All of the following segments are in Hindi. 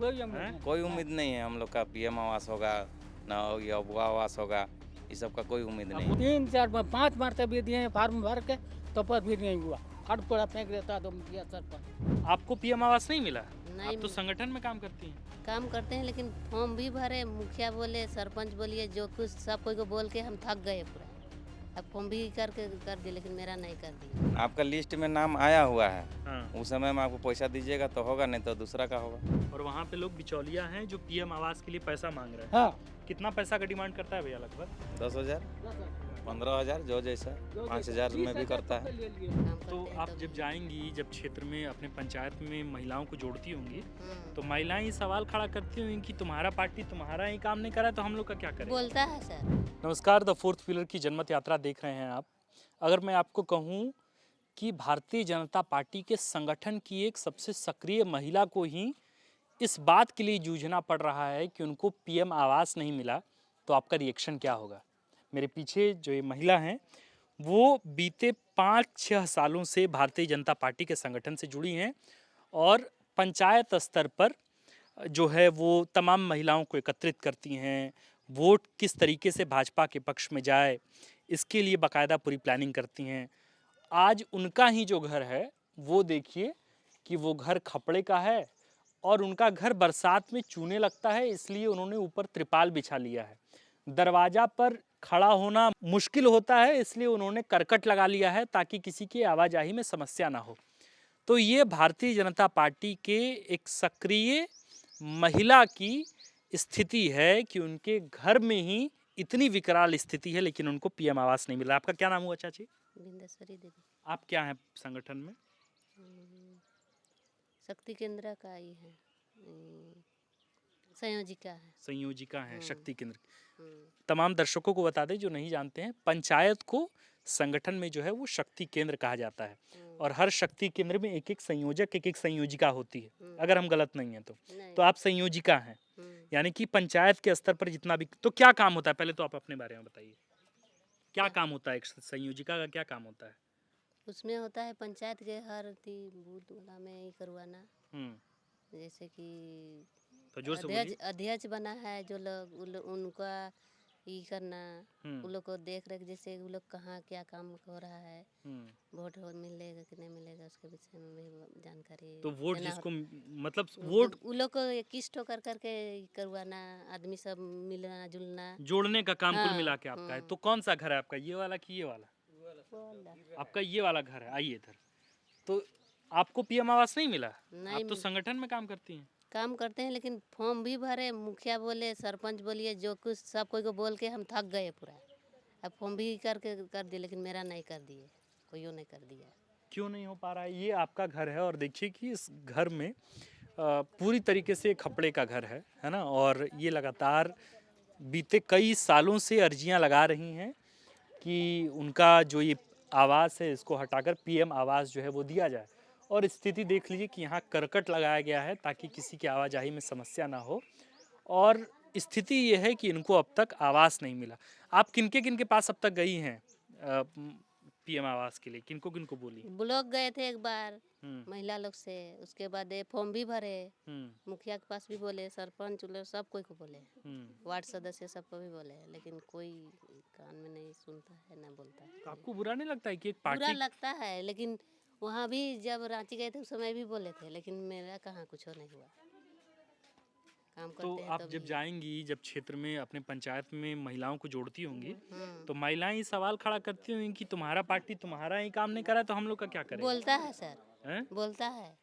कोई उम्मीद नहीं है हम लोग का पीएम आवास होगा ना ये अबुआ आवास होगा, इस सब का कोई उम्मीद नहीं है। 3 4 5 मरतबे दिए हैं फार्म भर के, तो पर भी नहीं हुआ। हट पड़ा फेंक देता तो मुखिया सरपंच। आपको पीएम आवास नहीं मिला? नहीं आप तो मिला। संगठन में काम करती हैं। काम करते हैं लेकिन फॉर्म भी भरे, मुखिया बोले, सरपंच बोलिए, जो कुछ सब कोई को बोल के हम थक गए पूरा। अब फॉर्म भी कर दिए लेकिन मेरा नहीं कर दिया। आपका लिस्ट में नाम आया हुआ है, हाँ। उस समय में आपको पैसा दीजिएगा तो होगा, नहीं तो दूसरा का होगा। और वहाँ पे लोग बिचौलिया हैं जो पीएम आवास के लिए पैसा मांग रहे हैं। हाँ, कितना पैसा का डिमांड करता है भैया लगभग? 10,000 15,000 जो जैसा, 5,000 में भी करता है। काम तो करते हैं आप तो जब जाएंगी, जब क्षेत्र में अपने पंचायत में महिलाओं को जोड़ती होंगी, हम्म, तो महिलाएं ये सवाल खड़ा करती होंगी कि तुम्हारा पार्टी तुम्हारा ही काम नहीं करा तो हम लोग का क्या करें? बोलता है सर। नमस्कार, द फोर्थ पिलर की जनमत यात्रा देख रहे हैं आप। अगर मैं आपको कहूं कि भारतीय जनता पार्टी के संगठन की एक सबसे सक्रिय महिला को ही इस बात के लिए जूझना पड़ रहा है कि उनको पीएम आवास नहीं मिला, तो आपका रिएक्शन क्या होगा? मेरे पीछे जो ये महिला हैं वो बीते 5-6 सालों से भारतीय जनता पार्टी के संगठन से जुड़ी हैं और पंचायत स्तर पर जो है वो तमाम महिलाओं को एकत्रित करती हैं। वोट किस तरीके से भाजपा के पक्ष में जाए, इसके लिए बाकायदा पूरी प्लानिंग करती हैं। आज उनका ही जो घर है वो देखिए कि वो घर खपड़े का है और उनका घर बरसात में चूने लगता है, इसलिए उन्होंने ऊपर त्रिपाल बिछा लिया है। दरवाजा पर खड़ा होना मुश्किल होता है, इसलिए उन्होंने करकट लगा लिया है ताकि किसी की आवाजाही में समस्या ना हो। तो ये भारतीय जनता पार्टी के एक सक्रिय महिला की स्थिति है कि उनके घर में ही इतनी विकराल स्थिति है, लेकिन उनको पीएम आवास नहीं मिला। आपका क्या नाम हुआ चाची? बिंदेश्वरी देवी। आप क्या हैं संगठन में? शक्ति केंद्र का ही है, संयोजिका है। संयोजिका हैं शक्ति केंद्र। हम्म, तमाम दर्शकों को बता दें जो नहीं जानते हैं, पंचायत को संगठन में जो है वो शक्ति केंद्र कहा जाता है और हर शक्ति केंद्र में एक एक संयोजक, एक एक संयोजिका होती है, अगर हम गलत नहीं हैं तो। नहीं। तो आप संयोजिका हैं, यानी कि पंचायत के स्तर पर जितना भी, तो क्या काम होता है पहले तो आप अपने बारे में बताइए। क्या काम होता है एक संयोजिका का, क्या काम होता है? उसमें होता है पंचायत के हर बूथ वाला में ही करवाना, जैसे कि तो जोर से बोलिए। अध्यक्ष बना है जो लोग, उनका ये करना, उन लोग को देख रेख, जैसे उन लोग कहाँ क्या काम हो रहा है, वोट मिलेगा कि नहीं मिलेगा उसके विषय में भी जानकारी। तो वोट देना जिसको मतलब वोट उन लोग को किस्त कर करके करवाना, आदमी सब मिलना जुलना, जोड़ने का काम कुल हाँ, मिला के आपका है। तो कौन सा घर है आपका, ये वाला कि ये वाला? आपका ये वाला घर है। आइए इधर। तो आपको पीएम आवास नहीं मिला? नहीं आप तो संगठन में काम करती हैं। काम करते हैं लेकिन फॉर्म भी भरे, मुखिया बोले, सरपंच बोलिए, जो कुछ सब कोई को बोल के हम थक गए पूरा। अब फॉर्म भी कर दिए लेकिन मेरा नहीं कर दिए, कोई नहीं कर दिया। क्यों नहीं हो पा रहा है? ये आपका घर है और देखिए कि इस घर में पूरी तरीके से खपड़े का घर है ना, और ये लगातार बीते कई सालों से अर्जियां लगा रही हैं कि उनका जो ये आवास है इसको हटाकर पीएम आवास जो है वो दिया जाए। और स्थिति देख लीजिए कि यहाँ करकट लगाया गया है ताकि किसी की आवाजाही में समस्या ना हो। और स्थिति ये है कि इनको अब तक आवास नहीं मिला। आप किनके पास अब तक गई हैं पीएम आवास के लिए? किनको किनको बोली? ब्लॉक गए थे एक बार महिला लोग से, उसके बाद फॉर्म भी भरे, मुखिया के पास भी बोले, सरपंच सब कोई को बोले, वार्ड सदस्य सबको भी बोले, लेकिन कोई कान में नहीं सुनता है ना बोलता है। तो आपको बुरा नहीं लगता है कि एक पार्टी? बुरा लगता है, लेकिन वहाँ भी जब रांची गए थे उस समय भी बोले थे, लेकिन मेरा कहाँ कुछ नहीं हुआ। काम तो करते हैं आप जब जाएंगी, जब क्षेत्र में अपने पंचायत में महिलाओं को जोड़ती होंगी, तो तो महिलाएं ये सवाल खड़ा करती होंगी कि तुम्हारा पार्टी तुम्हारा ही काम नहीं करा तो हम लोग का क्या करें? बोलता है सर, हैं? बोलता है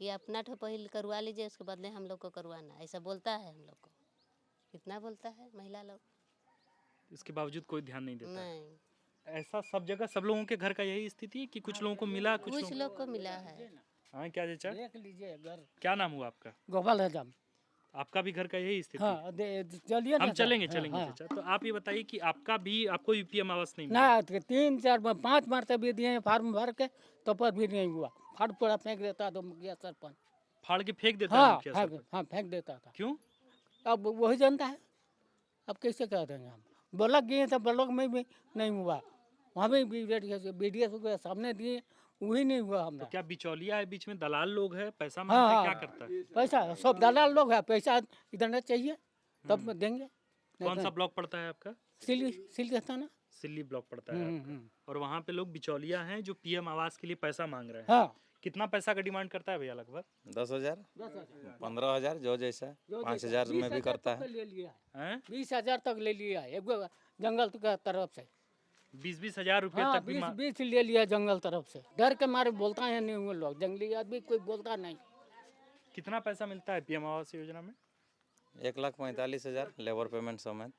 कि अपना ठो पहले करवा लीजिए, उसके बदले हम लोग को करवाना, ऐसा बोलता है हम लोग को। कितना बोलता है महिला लोग, इसके बावजूद कोई ध्यान नहीं देता है। नहीं। ऐसा सब जगह सब लोगों के घर का यही स्थिति है कि कुछ लोगों को मिला, कुछ लोग को मिला है। हाँ, क्या चाचा? देख लीजिए घर। क्या नाम हुआ आपका? गोपाल हजम। आपका भी घर का यही स्थिति? हाँ, चलिए हम ना चलेंगे सर। चलेंगे हाँ, चाचा। तो आप ये बताइए कि आपको भी पीएम आवास नहीं मिला? ना 3 4 5 मरतबे दिए हैं फार्म भर के, तो पर भी नहीं हुआ। हट पड़ा फेंक देता तो मुखिया सरपंच। फाड़ के फेंक देता है हाँ, मुखिया सरपंच? हाँ फेंक देता था। क्यों? अब वही जानता है, अब कैसे कह देंगे हम। ब्लॉक गए तो ब्लॉक में भी नहीं हुआ, वहाँ भी BDS के सामने दिए, वही नहीं हुआ तो हमारा। क्या बिचौलिया है बीच में, दलाल लोग है, पैसा हाँ, मांगते हैं, हाँ। क्या करता है? पैसा सब दलाल लोग है, पैसा इधर नहीं चाहिए तब देंगे। नहीं कौन तो सा ब्लॉक पड़ता है आपका? सिल कहता ना। सिल्ली ब्लॉक पड़ता है आपका। और वहाँ पे लोग बिचौलिया हैं जो पीएम आवास के लिए पैसा मांग रहे हैं। हाँ, कितना पैसा का डिमांड करता है भैया लगभग? 10,000 15,000 जो जैसा 5,000 में भी करता है। ले लिया है, हैं? 20,000 तक ले लिया है, एक जंगल का तरफ से। 20-20 हजार रुपये हाँ, तक भी 20 ले लिया जंगल तरफ से। डर के मारे बोलता है नहीं वो लोग, जंगली आदमी कोई बोलता नहीं। कितना पैसा मिलता है पीएम आवास योजना में? 1,45,000 लेबर पेमेंट समेत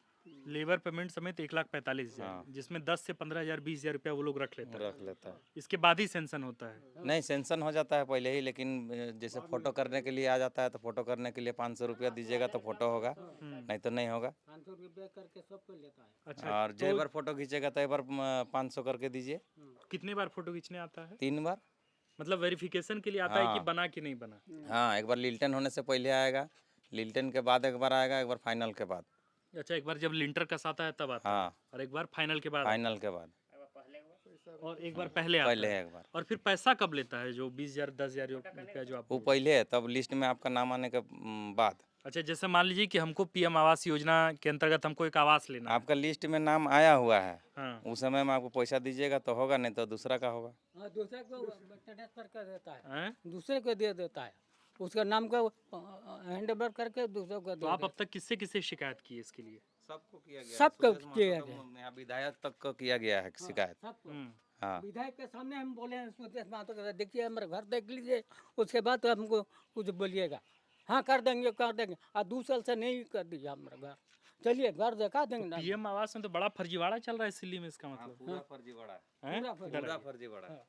लेबर पेमेंट समेत 1,45,000, हाँ। जिसमें 10 से 15,000 20,000 रुपया वो लोग रख लेते हैं। रख लेता है। इसके बाद ही सेंशन होता है। नहीं सेंशन हो जाता है पहले ही, लेकिन जैसे फोटो करने के लिए आ जाता है तो फोटो करने के लिए 500 रुपया दीजिएगा तो फोटो होगा, नहीं तो नहीं होगा। 500 रुपये करके सबको लेता है। अच्छा, और जो बार फोटो खींचेगा तो एक बार 500 करके दीजिए। कितने बार फोटो खींचने आता है? 3 बार। मतलब वेरिफिकेशन के लिए आता है कि हाँ। बना कि नहीं बना? हाँ, एक बार लिल्टन होने से पहले आएगा, लिल्टन के बाद एक बार आएगा, एक बार फाइनल के बाद। अच्छा, एक बार जब लिंटर कसाता है तब आता है, हाँ, और एक बार फाइनल के बाद फाइनल के बाद और एक बार पहले आता पहले है। एक बार। और फिर पैसा कब लेता है जो 20,000 10,000 रुपया जो वो आपको? पहले है, तब लिस्ट में आपका नाम आने के बाद अच्छा, जैसे मान लीजिए कि हमको पीएम आवास योजना के अंतर्गत हमको एक आवास लेना है। आपका लिस्ट में नाम आया हुआ है, हाँ। उस समय में आपको पैसा दीजिएगा तो होगा, नहीं तो दूसरा का होगा। हाँ, दूसरे को ट्रांसफर कर देता है, हैं? दूसरे को दे देता है, उसका नाम को हैंड ओवर करके दूसरे को तो दे आप देता अब तक किससे किससे शिकायत की है इसके लिए? सबको किया गया, सबको सुरेश किया महतो गया। को, यहाँ विधायक तक को किया गया है शिकायत। है। सबको। हाँ, विधायक के सामने हम बोले हैं सुरेश महतो के, देखिए हमारे घर देख लीजिए, उसके बाद तो हमको कुछ बोलिएगा। हाँ कर देंगे और 2 साल से नहीं कर दिया हमारा घर। चलिए घर दिखा देंगे ना। पीएम आवास में तो बड़ा फर्जीवाड़ा चल रहा है दिल्ली में, इसका मतलब पूरा फर्जीवाड़ा है, हैं? पूरा फर्जीवाड़ा है।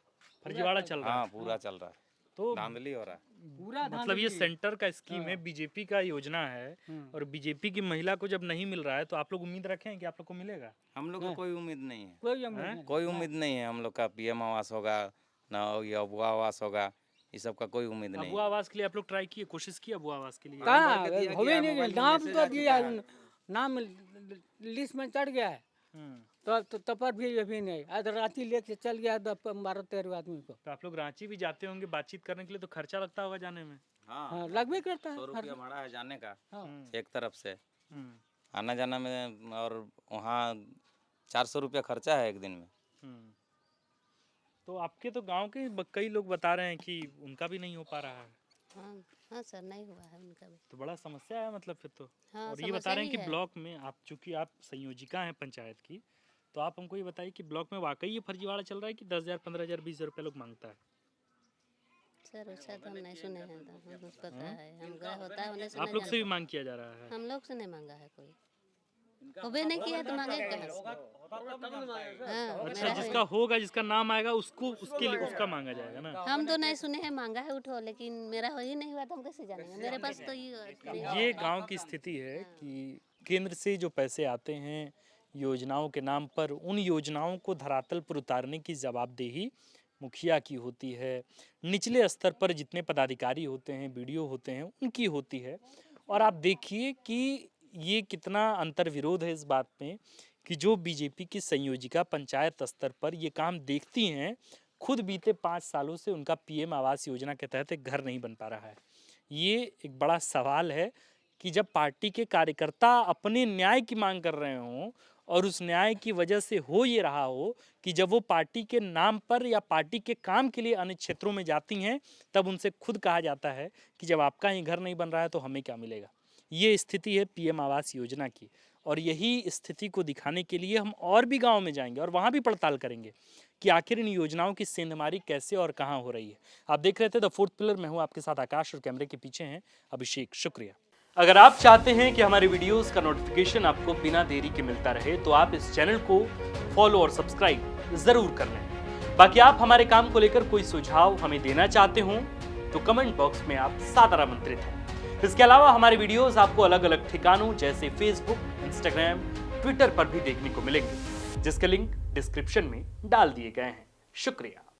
फर्जीवाड़ा चल रहा है। हाँ, पूरा चल रहा है, तो धांधली हो रहा है। पूरा मतलब ये सेंटर का स्कीम है, बीजेपी का योजना है, और बीजेपी की महिला को जब नहीं मिल रहा है तो आप लोग उम्मीद रखें कि आप लोग को मिलेगा? हम लोग को कोई उम्मीद नहीं है, कोई उम्मीद नहीं। कोई उम्मीद नहीं है हम लोग का पीएम आवास होगा ना ये अबुआ आवास होगा, ये सब का कोई उम्मीद नहीं। अबुआ आवास के लिए आप लोग ट्राई किए, कोशिश की अबुआ आवास के लिए? कहाँ भर के दिया हो गया, ही नहीं, मोबाइल में नाम मैसेज तो आ दिया, चुका है। नाम लिस्ट में चढ़ गया है, तो तब पर भी अभी नहीं। आज रांची लेके चल गया 12-13 आदमी को। तो आप लोग रांची भी जाते होंगे बातचीत करने के लिए, तो खर्चा लगता होगा जाने में? हाँ, हाँ, लगभग करता 100 है। रुपया भाड़ा है जाने का हाँ। एक तरफ से, हम्म, आना जाना में, और वहाँ 400 रुपया खर्चा है एक दिन में। हम्म। तो आपके तो गांव के कई लोग बता रहे हैं कि उनका भी नहीं हो पा रहा है, हाँ हाँ सर, नहीं हुआ है उनका भी। तो बड़ा समस्या है मतलब फिर तो। हाँ, और ये बता समस्या रहे हैं ही कि है। ब्लॉक में आप, चूंकि आप संयोजिका हैं पंचायत की, तो आप हमको ये बताइए कि ब्लॉक में वाकई ये फर्जीवाड़ा चल रहा है कि 10,000 15,000 20,000 रुपये लोग मांगता है? सर अच्छा तो हम नहीं सुने हैं, तो हमको पता है, हम गए होता है उन्हें से आप नहीं लोग से भी जानते। मांग किया जा रहा है? हम लोग से नहीं मांगा है कोई, होबे नहीं किया तो मांगे कहाँ से? हाँ, अच्छा, मेरा जिसका होगा, जिसका नाम आएगा उसको, उसके लिए उसका मांगा जाएगा ना? हम तो नहीं सुने हैं मांगा है उठो, लेकिन मेरा हो ही नहीं हुआ तो हम कैसे जानेंगे? मेरे पास तो ये गांव की स्थिति है कि केंद्र से जो पैसे आते हैं योजनाओं के नाम पर, उन योजनाओं को धरातल पर उतारने की जवाबदेही मुखिया की होती है, निचले स्तर पर जितने पदाधिकारी होते हैं, बीडीओ होते हैं, उनकी होती है। और आप देखिए कि ये कितना अंतर्विरोध है इस बात में कि जो बीजेपी की संयोजिका पंचायत स्तर पर ये काम देखती हैं, खुद बीते 5 सालों से उनका पीएम आवास योजना के तहत एक घर नहीं बन पा रहा है। ये एक बड़ा सवाल है कि जब पार्टी के कार्यकर्ता अपने न्याय की मांग कर रहे हों और उस न्याय की वजह से हो ये रहा हो कि जब वो पार्टी के नाम पर या पार्टी के काम के लिए अन्य क्षेत्रों में जाती हैं, तब उनसे खुद कहा जाता है कि जब आपका ही घर नहीं बन रहा है तो हमें क्या मिलेगा। ये स्थिति है पीएम आवास योजना की, और यही स्थिति को दिखाने के लिए हम और भी गाँव में जाएंगे और वहाँ भी पड़ताल करेंगे कि आखिर इन योजनाओं की सेंधमारी कैसे और कहाँ हो रही है। आप देख रहे थे द फोर्थ पिलर, मैं हूँ आपके साथ आकाश और कैमरे के पीछे हैं अभिषेक। शुक्रिया। अगर आप चाहते हैं कि हमारे वीडियोस का नोटिफिकेशन आपको बिना देरी के मिलता रहे, तो आप इस चैनल को फॉलो और सब्सक्राइब जरूर कर लें। बाकी आप हमारे काम को लेकर कोई सुझाव हमें देना चाहते हो तो कमेंट बॉक्स में आप सादर आमंत्रित हैं। इसके अलावा हमारे वीडियोस आपको अलग अलग ठिकानों जैसे फेसबुक, इंस्टाग्राम, ट्विटर पर भी देखने को मिलेंगे, जिसके लिंक डिस्क्रिप्शन में डाल दिए गए हैं। शुक्रिया।